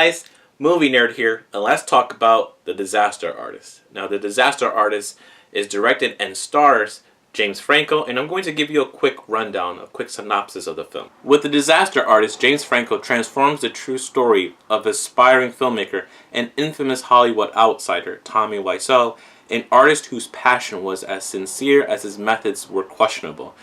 guys, movie nerd here, and let's talk about The Disaster Artist. Now, The Disaster Artist is directed and stars James Franco, and I'm going to give you a quick rundown, a quick synopsis of the film. With The Disaster Artist, James Franco transforms the true story of aspiring filmmaker and infamous Hollywood outsider Tommy Wiseau, an artist whose passion was as sincere as his methods were questionable,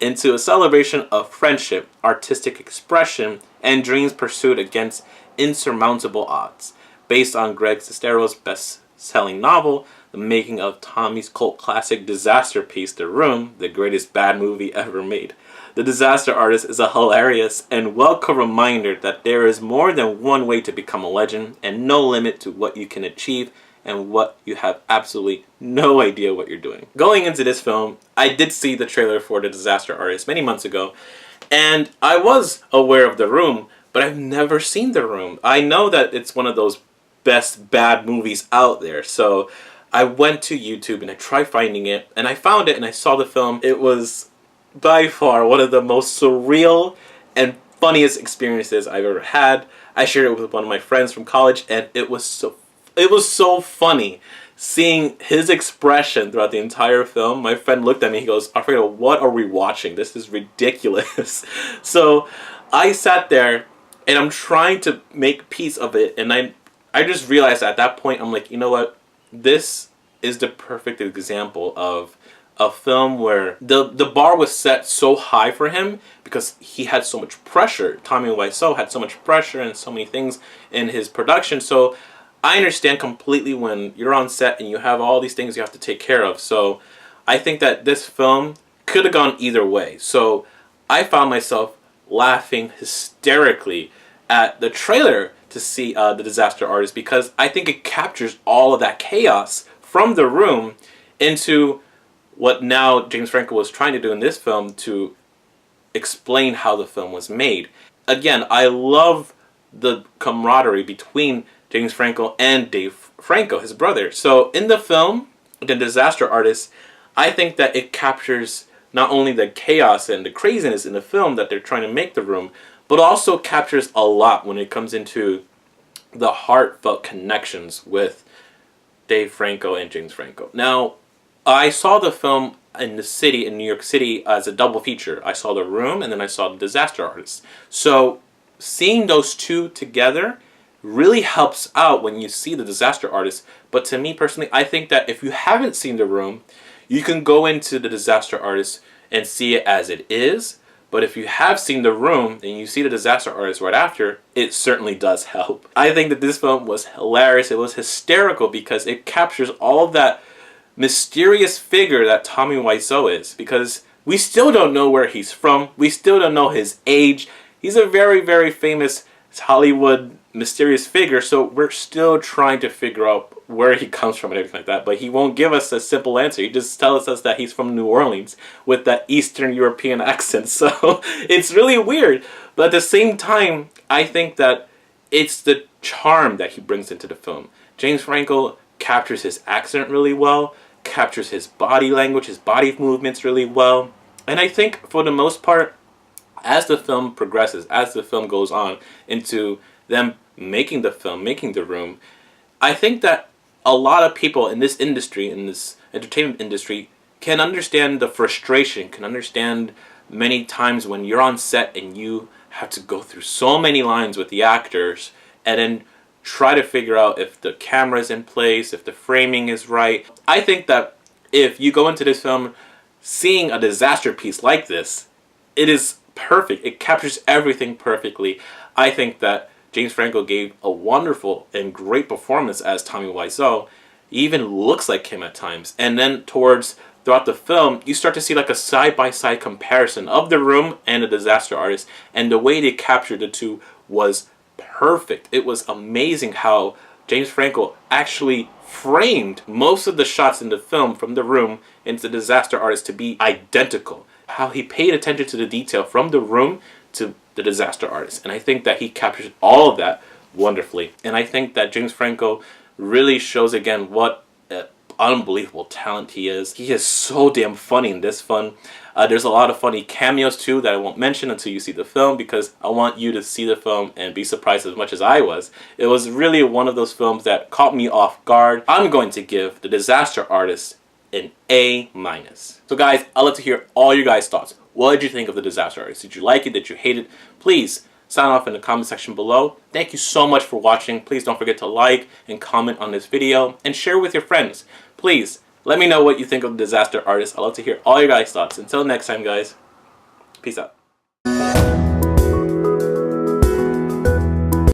into a celebration of friendship, artistic expression, and dreams pursued against insurmountable odds. Based on Greg Sestero's best-selling novel, the making of Tommy's cult classic Disasterpiece, The Room, the greatest bad movie ever made. The Disaster Artist is a hilarious and welcome reminder that there is more than one way to become a legend and no limit to what you can achieve and what you have absolutely no idea what you're doing. Going into this film, I did see the trailer for The Disaster Artist many months ago, and I was aware of The Room, but I've never seen The Room. I know that it's one of those best bad movies out there, so I went to YouTube and I tried finding it, and I found it and I saw the film. It was by far one of the most surreal and funniest experiences I've ever had. I shared it with one of my friends from college, and it was so funny seeing his expression throughout the entire film. My friend looked at me, he goes, "Alfredo, what are we watching? This is ridiculous." So I sat there and I'm trying to make peace of it, and I just realized at that point, I'm like, you know what? This is the perfect example of a film where the bar was set so high for him because he had so much pressure. Tommy Wiseau had so much pressure and so many things in his production. So I understand completely when you're on set and you have all these things you have to take care of. So I think that this film could have gone either way. So I found myself laughing hysterically at the trailer to see The Disaster Artist, because I think it captures all of that chaos from The Room into what now James Franco was trying to do in this film to explain how the film was made. Again, I love the camaraderie between James Franco and Dave Franco, his brother. So in the film, The Disaster Artist, I think that it captures not only the chaos and the craziness in the film that they're trying to make The Room, but also captures a lot when it comes into the heartfelt connections with Dave Franco and James Franco. Now, I saw the film in the city, in New York City, as a double feature. I saw The Room and then I saw The Disaster Artist. So seeing those two together really helps out when you see The Disaster Artist. But to me personally, I think that if you haven't seen The Room, you can go into The Disaster Artist and see it as it is. But if you have seen The Room and you see The Disaster Artist right after, it certainly does help. I think that this film was hilarious. It was hysterical because it captures all of that mysterious figure that Tommy Wiseau is. Because we still don't know where he's from. We still don't know his age. He's a very, very famous Hollywood mysterious figure, so we're still trying to figure out where he comes from and everything like that. But he won't give us a simple answer. He just tells us that he's from New Orleans with that Eastern European accent. So it's really weird. But at the same time, I think that it's the charm that he brings into the film. James Franco captures his accent really well, captures his body language, his body movements really well. And I think for the most part, as the film progresses, as the film goes on into them making the film, making The Room, I think that a lot of people in this industry, in this entertainment industry, can understand the frustration, can understand many times when you're on set and you have to go through so many lines with the actors and then try to figure out if the camera's in place, if the framing is right. I think that if you go into this film seeing a disaster piece like this, it is perfect. It captures everything perfectly. I think that James Franco gave a wonderful and great performance as Tommy Wiseau. He even looks like him at times. And then throughout the film, you start to see like a side-by-side comparison of The Room and The Disaster Artist. And the way they captured the two was perfect. It was amazing how James Franco actually framed most of the shots in the film from The Room into The Disaster Artist to be identical. How he paid attention to the detail from The Room to The Disaster Artist. And I think that he captures all of that wonderfully. And I think that James Franco really shows again what a unbelievable talent he is. He is so damn funny in this film. There's a lot of funny cameos too that I won't mention until you see the film, because I want you to see the film and be surprised as much as I was. It was really one of those films that caught me off guard. I'm going to give The Disaster Artist an A-. So guys, I'd love to hear all your guys' thoughts. What did you think of The Disaster Artist? Did you like it? Did you hate it? Please sign off in the comment section below. Thank you so much for watching. Please don't forget to like and comment on this video and share with your friends. Please let me know what you think of The Disaster Artist. I'd love to hear all your guys' thoughts. Until next time, guys, peace out.